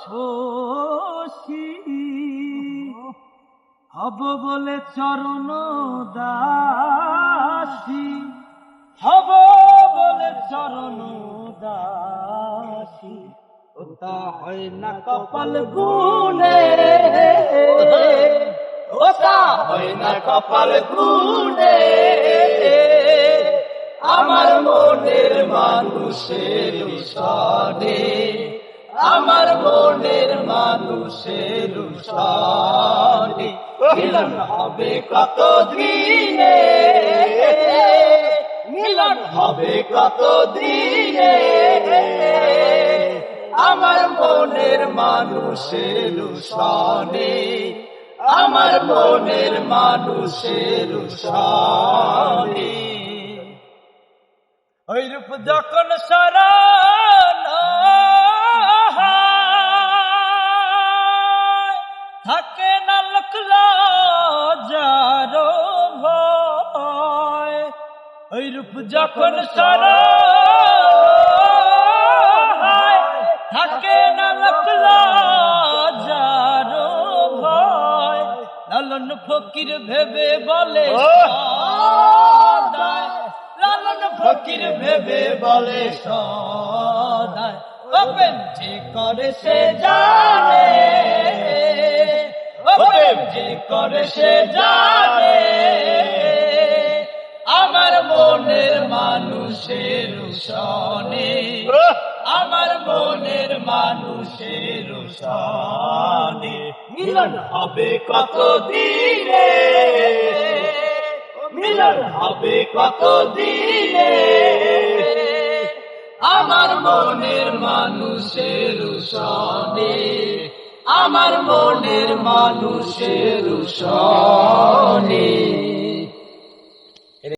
শশী হব বলে চরণ দাসী, হব বলে চরণ দাসী, ওটা হয় না কপাল গুনে, ওটা হয় না কপাল গুনে, আমার মনের মানুষের সনে, আমার মনের মানুষের সনে মিলন হবে কত দিনে, মিলন হবে কত দিনে, আমার মনের মানুষের সনে, আমার মনের মানুষের সনে। ওই রূপ যখন শরণ থাকে না লোক লজ্জার ভয়, ওই রূপ যখন শরণ থাকে না লোক লজ্জার ভয়, লালন ফকির ভেবে বলে সদায়, লালন ফকির ভেবে বলে সদায়, প্রেম যে করে সে জানে, প্রেম যে করে সে জানে, আমার মনের মানুষের সনে, আমার মনের মানুষের সনে মিলন হবে কত দিনে, মিলন হবে কত দিনে, আমার মনের মানুষের সনে, আমার মনের মানুষের সনে।